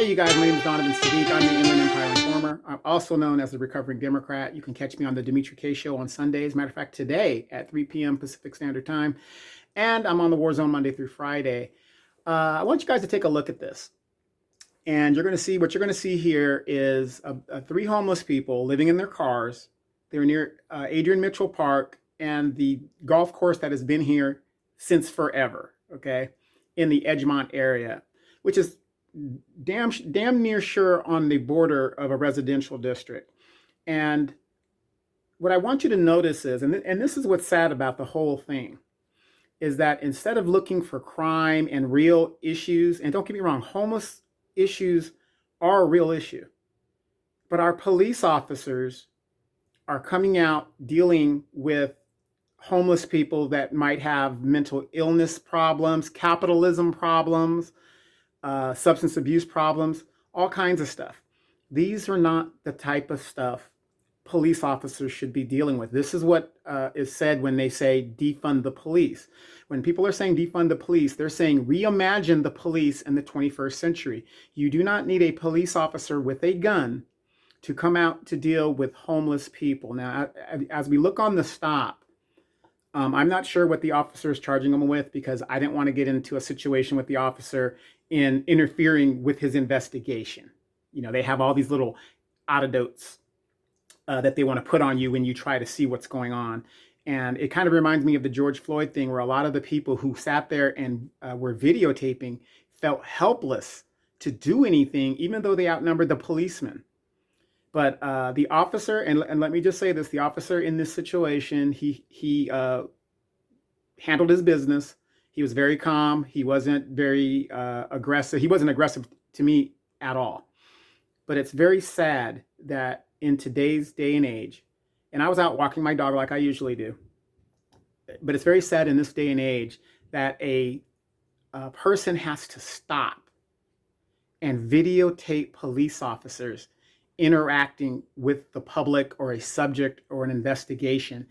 Hey, you guys, my name is Donovan Sadiq. I'm the Inland Empire Informer. I'm also known as the Recovering Democrat. You can catch me on the Dimitri K Show on Sundays. Matter of fact, today at 3 p.m. Pacific Standard Time. And I'm on the War Zone Monday through Friday. I want you guys to take a look at this. And you're going to see what you're going to see here is three homeless people living in their cars. They're near Adrian Mitchell Park and the golf course that has been here since forever, okay, in the Edgemont area, which is damn near sure on the border of a residential district. And what I want you to notice is, and this is what's sad about the whole thing, is that instead of looking for crime and real issues, and don't get me wrong, homeless issues are a real issue, but our police officers are coming out dealing with homeless people that might have mental illness problems, capitalism problems, substance abuse problems, all kinds of stuff. These are not the type of stuff police officers should be dealing with. This is what is said when they say defund the police. When people are saying defund the police, they're saying reimagine the police in the 21st century. You do not need a police officer with a gun to come out to deal with homeless people. Now, as we look on the stop, I'm not sure what the officer is charging them with, because I didn't want to get into a situation with the officer in interfering with his investigation. You know, they have all these little antidotes that they want to put on you when you try to see what's going on. And it kind of reminds me of the George Floyd thing, where a lot of the people who sat there and were videotaping felt helpless to do anything, even though they outnumbered the policemen. But the officer, and let me just say this, the officer in this situation, he handled his business. He was very calm. He wasn't very aggressive. He wasn't aggressive to me at all. But it's very sad that in today's day and age, and I was out walking my dog like I usually do, but it's very sad in this day and age that a person has to stop and videotape police officers interacting with the public or a subject or an investigation,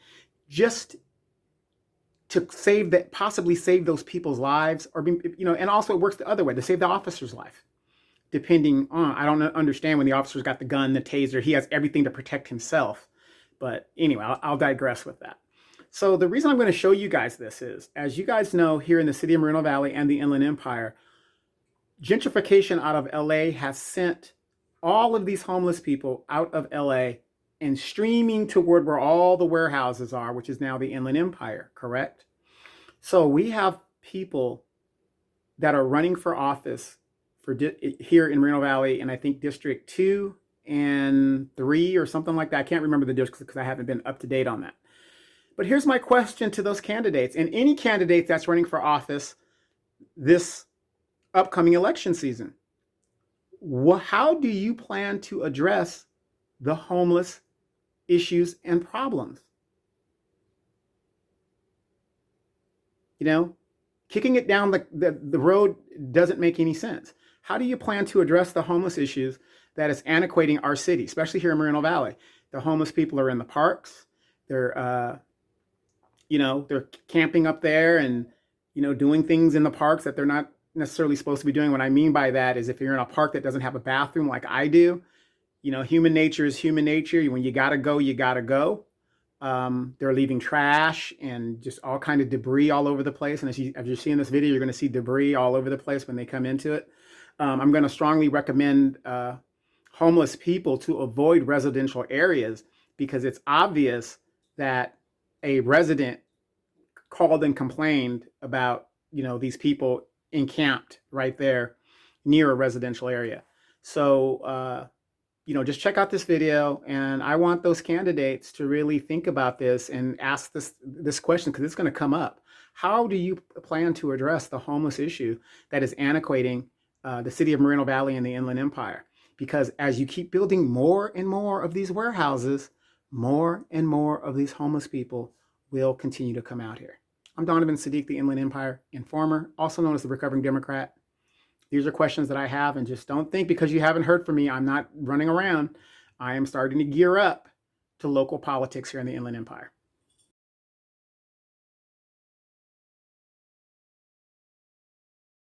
just to save that, possibly save those people's lives, or and also it works the other way, to save the officer's life. Depending on, I don't understand when the officer's got the gun, the taser, he has everything to protect himself. But anyway, I'll digress with that. So the reason I'm going to show you guys this is, as you guys know, here in the city of Moreno Valley and the Inland Empire, gentrification out of LA has sent all of these homeless people out of LA and streaming toward where all the warehouses are, which is now the Inland Empire, correct? So we have people that are running for office for here in Moreno Valley, and I think District 2 and 3 or something like that. I can't remember the districts because I haven't been up to date on that. But here's my question to those candidates, and any candidate that's running for office this upcoming election season. How do you plan to address the homeless issues and problems? You know, kicking it down the road doesn't make any sense. How do you plan to address the homeless issues that is antiquating our city, especially here in Moreno Valley? The homeless people are in the parks. They're, they're camping up there and, doing things in the parks that they're not necessarily supposed to be doing. What I mean by that is, if you're in a park that doesn't have a bathroom like I do, human nature is human nature. When you gotta go, you gotta go. They're leaving trash and just all kind of debris all over the place. And as you're seeing this video, you're going to see debris all over the place when they come into it. I'm going to strongly recommend homeless people to avoid residential areas, because it's obvious that a resident called and complained about, these people encamped right there near a residential area. So, just check out this video, and I want those candidates to really think about this and ask this question, because it's going to come up. How do you plan to address the homeless issue that is antiquating the city of Moreno Valley and the Inland Empire? Because as you keep building more and more of these warehouses, more and more of these homeless people will continue to come out here. I'm Donovan Sadiq, the Inland Empire Informer, also known as the Recovering Democrat. These are questions that I have, and just don't think because you haven't heard from me, I'm not running around. I am starting to gear up to local politics here in the Inland Empire.